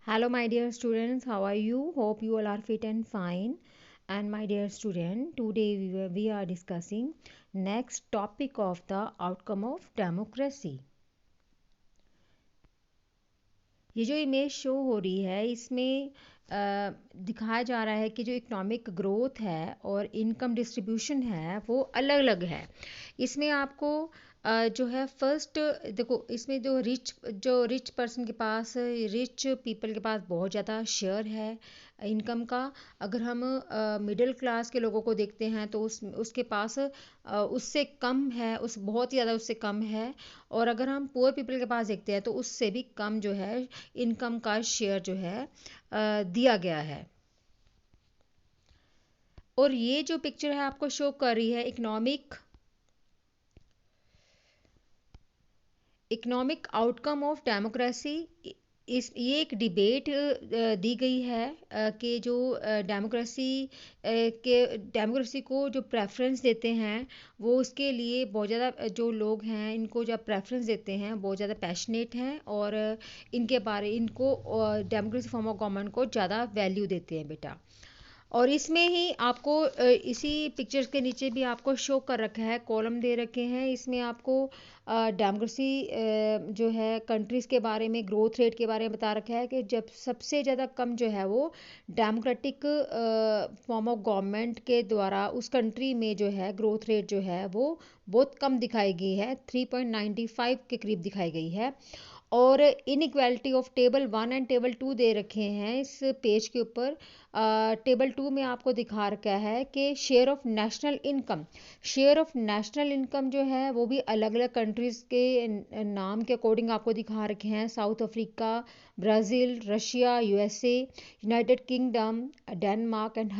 Hello, my dear students. How are you? Hope you all are fit and fine. And my dear student, today we are discussing next topic of the outcome of democracy. ये जो image show हो रही है इसमें दिखाया जा रहा है कि जो इकोनॉमिक ग्रोथ है और इनकम डिस्ट्रीब्यूशन है वो अलग अलग है। इसमें आपको जो है फर्स्ट देखो, इसमें जो रिच पर्सन के पास, रिच पीपल के पास बहुत ज़्यादा शेयर है इनकम का। अगर हम मिडिल क्लास के लोगों को देखते हैं तो उसके पास उससे कम है, उस बहुत ही ज़्यादा उससे कम है। और अगर हम पुअर पीपल के पास देखते हैं तो उससे भी कम जो है इनकम का शेयर जो है दिया गया है। और ये जो पिक्चर है आपको शो कर रही है इकोनॉमिक आउटकम ऑफ डेमोक्रेसी। इस ये एक डिबेट दी गई है कि जो डेमोक्रेसी के डेमोक्रेसी को जो प्रेफरेंस देते हैं वो उसके लिए बहुत ज़्यादा जो लोग हैं इनको जब प्रेफरेंस देते हैं बहुत ज़्यादा पैशनेट हैं और इनको डेमोक्रेसी फॉर्म ऑफ गवर्नमेंट को ज़्यादा वैल्यू देते हैं बेटा। और इसमें ही आपको इसी पिक्चर्स के नीचे भी आपको शो कर रखा है, कॉलम दे रखे हैं। इसमें आपको डेमोक्रेसी जो है कंट्रीज़ के बारे में, ग्रोथ रेट के बारे में बता रखा है कि जब सबसे ज़्यादा कम जो है वो डेमोक्रेटिक फॉर्म ऑफ गवर्नमेंट के द्वारा उस कंट्री में जो है ग्रोथ रेट जो है वो बहुत कम दिखाई गई है, 3.95 के करीब दिखाई गई है। और inequality of table 1 and table 2 दे रखे हैं इस पेज के ऊपर। टेबल 2 में आपको दिखा रखा है कि शेयर ऑफ नेशनल इनकम जो है वो भी अलग अलग कंट्रीज़ के नाम के अकॉर्डिंग आपको दिखा रखे हैं। South Africa, Brazil, Russia, USA, United kingdom, Denmark and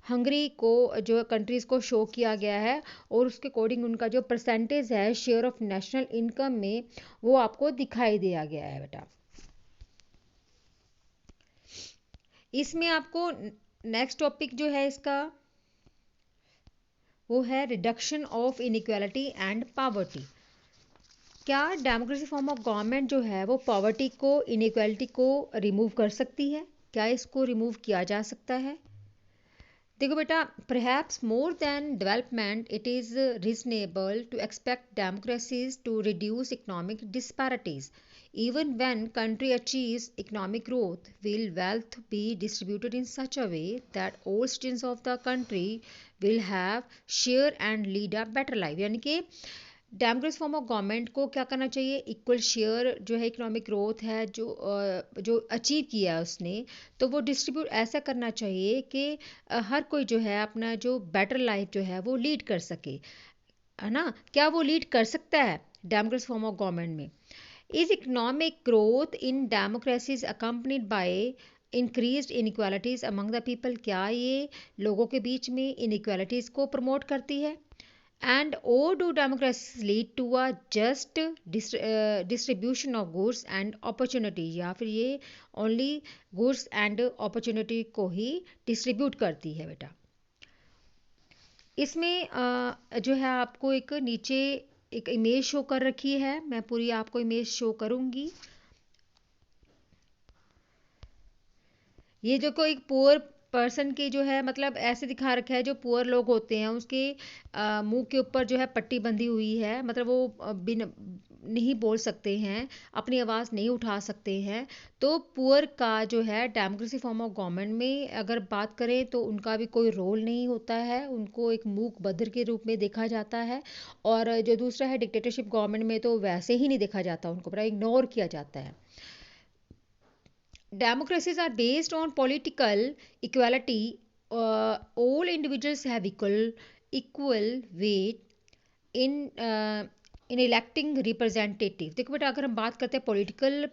Hungary को जो कंट्रीज़ को शो किया गया है। और उसके अकॉर्डिंग उनका जो परसेंटेज है शेयर ऑफ नेशनल इनकम में वो आपको दिखाई दिया गया है बेटा। इसमें आपको नेक्स्ट टॉपिक जो है इसका वो है reduction of inequality and poverty. क्या डेमोक्रेसी फॉर्म ऑफ गवर्नमेंट जो है वो पॉवर्टी को, इनइक्वालिटी को रिमूव कर सकती है? क्या इसको रिमूव किया जा सकता है? देखो बेटा, perhaps more than development, it is reasonable to expect democracies to reduce economic disparities. Even when country achieves economic growth, will wealth be distributed in such a way that all citizens of the country will have share and lead a better life? यानी कि democracy form of government को क्या करना चाहिए, equal share जो है economic growth है जो अचीव किया है उसने, तो वो डिस्ट्रीब्यूट ऐसा करना चाहिए कि हर कोई जो है अपना जो बेटर लाइफ जो है वो लीड कर सके, है ना? क्या वो लीड कर सकता है डेमोक्रेसी फॉर्म ऑफ गवर्नमेंट में? Is economic growth in democracies accompanied by increased inequalities among the people? क्या ये लोगों के बीच में इनइक्वालिटीज को प्रमोट करती है? And or do democracies lead to a just distribution of goods and opportunity? या फिर ये only goods and opportunity को ही डिस्ट्रीब्यूट करती है बेटा? इसमें जो है आपको एक नीचे एक इमेज शो कर रखी है, मैं पूरी आपको इमेज शो करूंगी। ये जो कोई पुअर पर्सन की जो है, मतलब ऐसे दिखा रखा है जो पुअर लोग होते हैं उसके मुंह के ऊपर जो है पट्टी बंधी हुई है, मतलब वो बिन नहीं बोल सकते हैं, अपनी आवाज़ नहीं उठा सकते हैं। तो पुअर का जो है डेमोक्रेसी फॉर्म ऑफ गवर्नमेंट में अगर बात करें तो उनका भी कोई रोल नहीं होता है, उनको एक मूक बधिर के रूप में देखा जाता है। और जो दूसरा है डिक्टेटरशिप गवर्नमेंट में तो वैसे ही नहीं देखा जाता, उनको पूरा इग्नोर किया जाता है। Democracies are based on political equality. All individuals have equal weight in in electing representative. देखो बेटा, अगर हम बात करते हैं पॉलिटिकल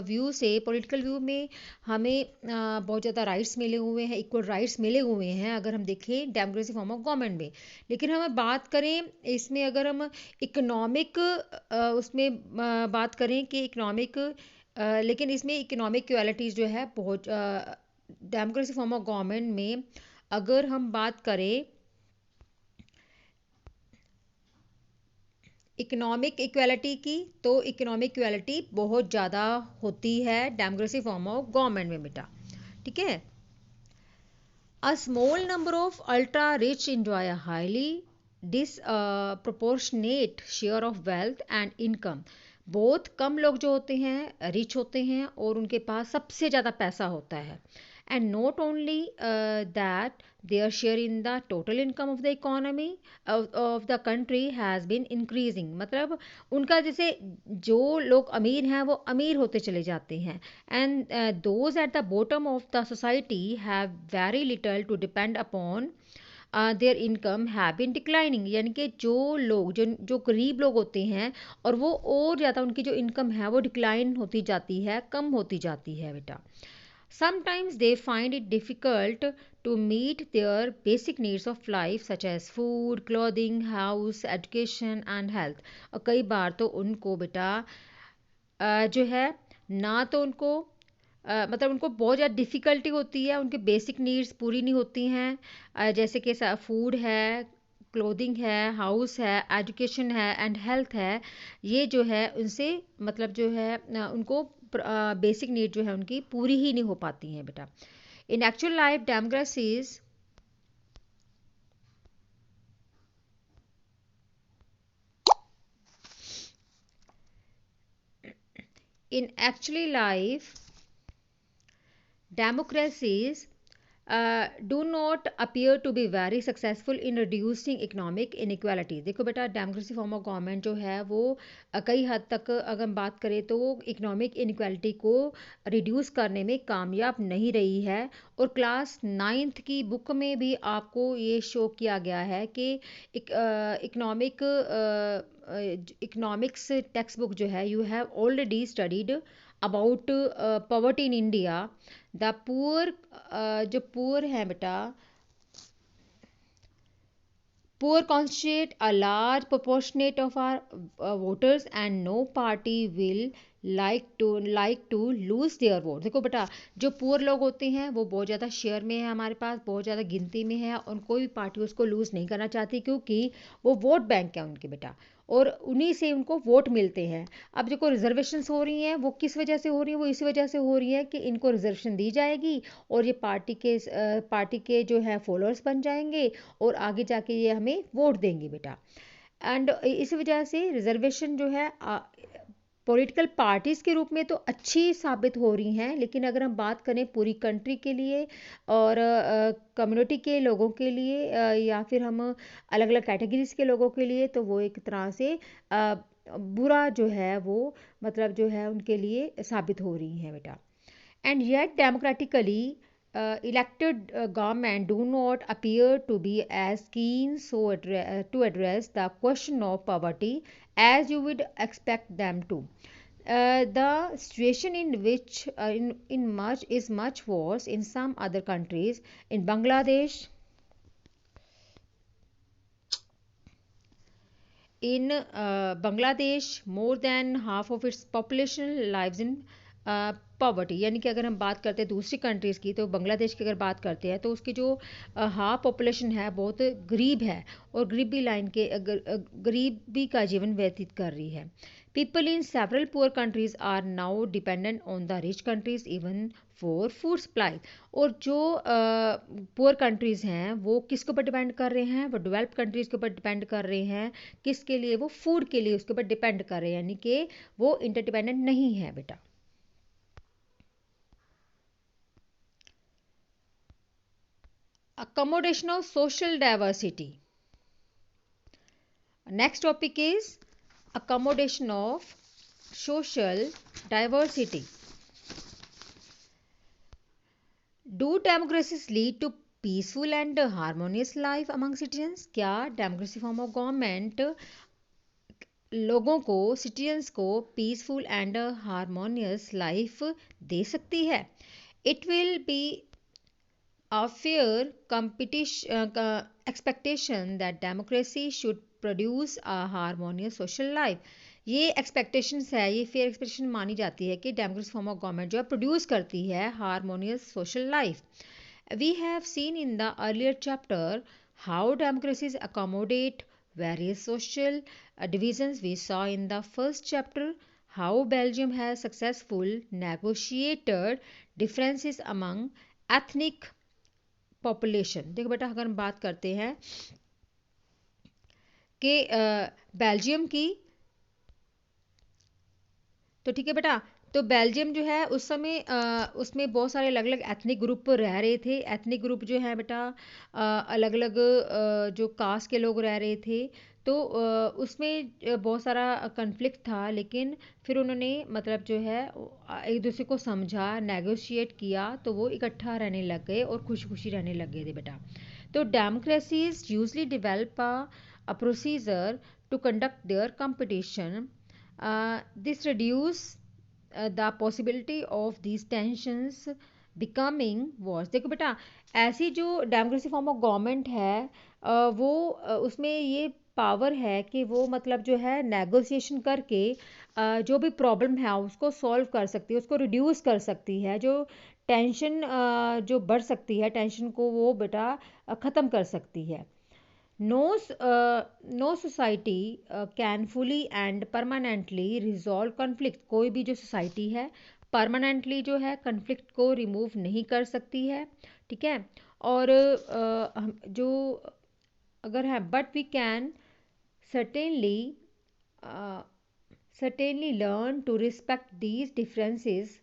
व्यू से, पॉलिटिकल व्यू में हमें बहुत ज़्यादा राइट्स मिले हुए हैं, इक्वल राइट्स मिले हुए हैं अगर हम देखें डेमोक्रेसी फॉर्म ऑफ गवर्नमेंट में। लेकिन हम बात करें इसमें, अगर हम इकोनॉमिक उसमें बात करें कि इकोनॉमिक, लेकिन इसमें इकोनॉमिक इक्वालिटीज़ जो है बहुत डेमोक्रेसी फॉर्म ऑफ गवर्नमेंट में अगर हम बात करें इकोनॉमिक इक्वालिटी की, तो इकोनॉमिक इक्वालिटी बहुत ज़्यादा होती है डेमोक्रेसी फॉर्म ऑफ गवर्नमेंट में बेटा, ठीक है। A small number of ultra rich enjoy a highly disproportionate share of wealth and income. बहुत कम लोग जो होते हैं रिच होते हैं और उनके पास सबसे ज़्यादा पैसा होता है। And not only that their share in the total income of the economy of the country has been increasing, मतलब उनका जैसे जो लोग अमीर हैं वो अमीर होते चले जाते हैं, and those at the bottom of the society have very little to depend upon their income have been declining, यानी कि जो लोग जो जो गरीब लोग होते हैं और वो और ज़्यादा उनकी जो इनकम है वो डिक्लाइन होती जाती है, कम होती जाती है बेटा। Sometimes they find it difficult to meet their basic needs of life such as food, clothing, house, education and health. और कई बार तो उनको बेटा जो है ना तो उनको मतलब उनको बहुत ज़्यादा डिफ़िकल्टी होती है, उनके बेसिक नीड्स पूरी नहीं होती हैं, जैसे कि फूड है, क्लोथिंग है, हाउस है, एजुकेशन है एंड हेल्थ है। ये जो है उनसे मतलब जो है उनको बेसिक नीड जो है उनकी पूरी ही नहीं हो पाती हैं बेटा। इन actual life democracies in actually life democracies do not appear to be very successful in reducing economic inequality। देखो बेटा डेमोक्रेसी फॉर्म ऑफ गवर्नमेंट जो है वो कई हद तक अगर हम बात करें तो वो इकोनॉमिक इनक्वालिटी को रिड्यूस करने में कामयाब नहीं रही है। और क्लास 9th की बुक में भी आपको ये शो किया गया है कि इकोनॉमिक्स टेक्स्ट बुक जो है you have already studied about poverty in India. The poor जो पुअर हैं बेटा, poor constitute a large proportionate of our voters and no party will like to lose their vote। देखो बेटा जो poor लोग होते हैं वो बहुत ज़्यादा शेयर में है, हमारे पास बहुत ज़्यादा गिनती में है और कोई भी पार्टी उसको लूज़ नहीं करना चाहती क्योंकि वो वोट बैंक है उनके बेटा और उन्हीं से उनको वोट मिलते हैं। अब जो रिजर्वेशंस हो रही हैं वो किस वजह से हो रही हैं, वो इसी वजह से हो रही है कि इनको रिजर्वेशन दी जाएगी और ये पार्टी के जो है फॉलोअर्स बन जाएंगे और आगे जाके ये हमें वोट देंगे बेटा। एंड इस वजह से रिजर्वेशन जो है पॉलिटिकल पार्टीज़ के रूप में तो अच्छी साबित हो रही हैं, लेकिन अगर हम बात करें पूरी कंट्री के लिए और कम्युनिटी के लोगों के लिए या फिर हम अलग अलग कैटेगरीज के लोगों के लिए तो वो एक तरह से बुरा जो है वो मतलब जो है उनके लिए साबित हो रही हैं बेटा। And yet democratically elected government do not appear to be as keen to address the question of poverty as you would expect them to. The situation in which in much is much worse in some other countries. In Bangladesh, more than half of its population lives in poverty, यानी कि अगर हम बात करते हैं दूसरी countries की तो बांग्लादेश की अगर बात करते हैं तो उसकी जो हाफ पॉपुलेशन है बहुत गरीब है और गरीबी का जीवन व्यतीत कर रही है। People in several poor countries are now dependent on the rich countries even for food supply. और जो पुअर कंट्रीज़ हैं वो किसके ऊपर डिपेंड कर रहे हैं, वो डेवलप्ड कंट्रीज़ के ऊपर डिपेंड कर रहे हैं। किसके लिए, वो फूड के लिए उसके ऊपर डिपेंड कर रहे हैं, यानी कि वो इंटरडिपेंडेंट नहीं है बेटा। Accommodation of social diversity. Next topic is accommodation of social diversity. Do democracies lead to peaceful and harmonious life among citizens? क्या democracy form of government लोगों को, सिटीजन्स को पीसफुल एंड हारमोनियस लाइफ दे सकती है? It will be a fair competition expectation that democracy should produce a harmonious social life। ये expectations है, ये fair expectation मानी जाती है कि डेमोक्रेसी फॉर्म ऑफ गवर्नमेंट जो है प्रोड्यूस करती है harmonious social life. We have seen in the earlier chapter how democracies accommodate various social divisions. We saw in the first chapter how Belgium has successful negotiated differences among ethnic population. देखो बेटा, अगर हम बात करते हैं कि Belgium की, तो ठीक है बेटा, तो बेल्जियम जो है उस समय उसमें बहुत सारे अलग अलग एथनिक ग्रुप रह रहे थे। एथनिक ग्रुप जो है बेटा अलग अलग जो कास्ट के लोग रह रहे थे, तो उसमें बहुत सारा कन्फ्लिक्ट था, लेकिन फिर उन्होंने मतलब जो है एक दूसरे को समझा, नेगोशिएट किया, तो वो इकट्ठा रहने लग गए और खुशी खुशी रहने लग गए थे बेटा। तो democracies usually develop a procedure to conduct their competition. This reduce the possibility of these tensions becoming wars. देखो बेटा, ऐसी जो डेमोक्रेसी फॉर्म ऑफ गवर्नमेंट है वो उसमें ये पावर है कि वो मतलब जो है नेगोशिएशन करके जो भी प्रॉब्लम है उसको सॉल्व कर सकती है, उसको रिड्यूस कर सकती है। जो टेंशन जो बढ़ सकती है, टेंशन को वो बेटा ख़त्म कर सकती है। No society can fully and permanently resolve conflict. कोई भी जो सोसाइटी है परमानेंटली जो है कॉन्फ्लिक्ट को रिमूव नहीं कर सकती है, ठीक है। और जो अगर है, but we can certainly certainly learn to respect these differences,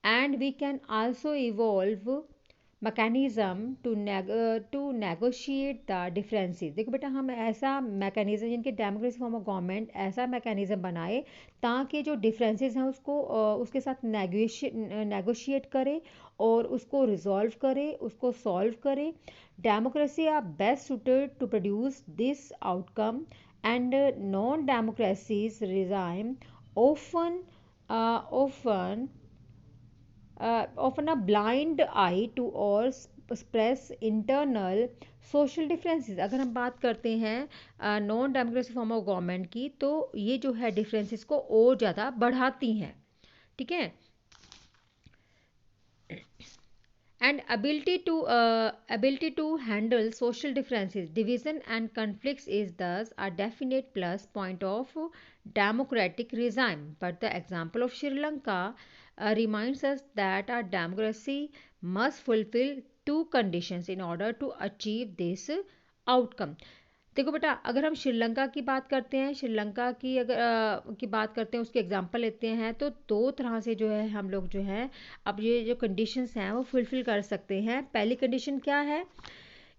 and we can also evolve mechanism to negotiate the differences. देखो बेटा, हम ऐसा मैकेनिज्म, जिनके डेमोक्रेसी फॉर्म ऑफ गवर्नमेंट ऐसा मैकेनिज्म बनाए ताकि जो डिफरेंसेस हैं उसको उसके साथ नेगोशिएट करे और उसको रिजॉल्व करे, उसको सॉल्व करे। Democracy are best suited to produce this outcome, and non-democracies regime often often a blind eye to or express internal social differences. अगर हम बात करते हैं non democracy form of government की, तो ये जो है डिफरेंसेस को और ज़्यादा बढ़ाती हैं, ठीक है। And ability to handle social differences, division and conflicts is thus a definite plus point of democratic regime. But the example of Sri Lanka reminds us that a democracy must fulfill two conditions in order to achieve this outcome. देखो बेटा, अगर हम श्रीलंका की बात करते हैं, श्रीलंका की अगर की बात करते हैं, उसके एग्जांपल लेते हैं, तो दो तरह से जो है हम लोग जो है अब ये जो कंडीशंस हैं वो फुलफिल कर सकते हैं। पहली कंडीशन क्या है?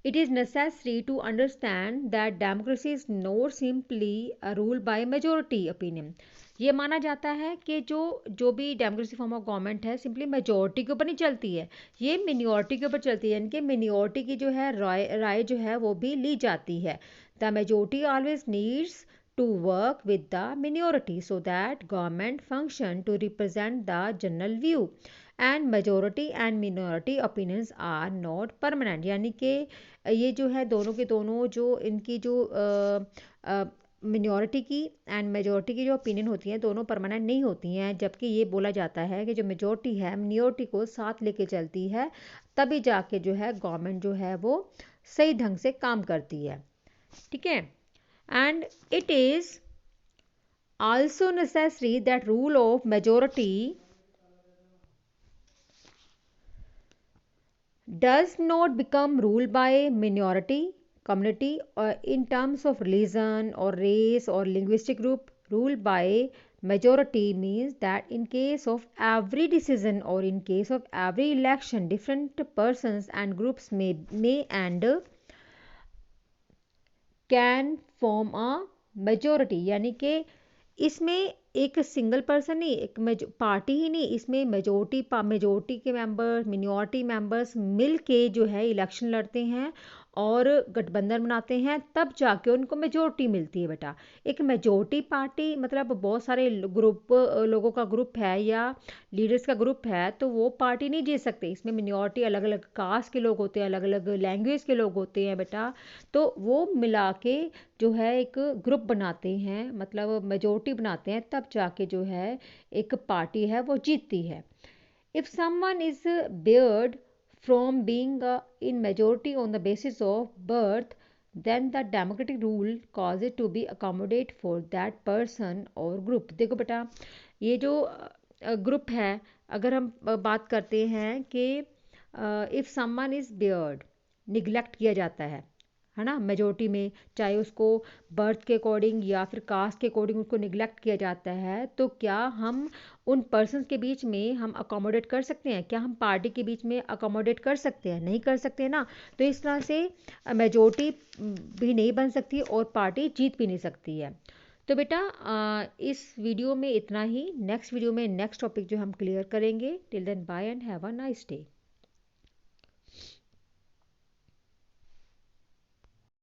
It is necessary to understand that democracy is not simply rule by majority opinion. ये माना जाता है कि जो भी डेमोक्रेसी फॉर्म ऑफ गवर्नमेंट है सिंपली मेजोरिटी के ऊपर नहीं चलती है, ये मिनिॉरिटी के ऊपर चलती है, यानी कि मिनिॉरिटी की जो है राय जो है वो भी ली जाती है। The majority always needs to work with the minority so that government function to represent the general view, and majority and minority opinions are not permanent। यानी कि ये जो है दोनों के दोनों जो इनकी जो मिनॉरिटी की एंड मेजोरिटी की जो ओपिनियन होती हैं दोनों परमानेंट नहीं होती हैं, जबकि ये बोला जाता है कि जो मेजोरिटी है मिनॉरिटी को साथ लेके चलती है, तभी जाके जो है गवर्नमेंट जो है वो सही ढंग से काम करती है, ठीक है। And it is also necessary that rule of majority does not become ruled by minority community in terms of religion or race or linguistic group. Rule by majority means that in case of every decision or in case of every election, different persons and groups may and can form a majority. यानी कि इसमें एक single person नहीं, एक party ही नहीं, इसमें majority के members minority members मिल के जो है इलेक्शन लड़ते हैं और गठबंधन बनाते हैं, तब जाके उनको मेजोरिटी मिलती है बेटा। एक मेजोरिटी पार्टी मतलब बहुत सारे लोगों का ग्रुप है या लीडर्स का ग्रुप है, तो वो पार्टी नहीं जीत सकते। इसमें मिनॉरिटी अलग अलग कास्ट के लोग होते हैं, अलग अलग लैंग्वेज के लोग होते हैं बेटा, तो वो मिला के जो है एक ग्रुप बनाते हैं, मतलब मेजोरिटी बनाते हैं, तब जाके जो है एक पार्टी है वो जीतती है। If someone is barred from being in majority on the basis of birth, then the democratic rule cause it to be accommodate for that person और ग्रुप। देखो बेटा, ये जो ग्रुप है, अगर हम बात करते हैं कि if someone is beard, neglect किया जाता है ना, मेजोरिटी में, चाहे उसको बर्थ के अकॉर्डिंग या फिर कास्ट के अकॉर्डिंग उसको निगलेक्ट किया जाता है, तो क्या हम उन पर्सन्स के बीच में हम अकोमोडेट कर सकते हैं? क्या हम पार्टी के बीच में अकोमोडेट कर सकते हैं? नहीं कर सकते ना। तो इस तरह से मेजोरिटी भी नहीं बन सकती और पार्टी जीत भी नहीं सकती है। तो बेटा इस वीडियो में इतना ही। नेक्स्ट वीडियो में नेक्स्ट टॉपिक जो हम क्लियर करेंगे। Till then bye and have a nice day.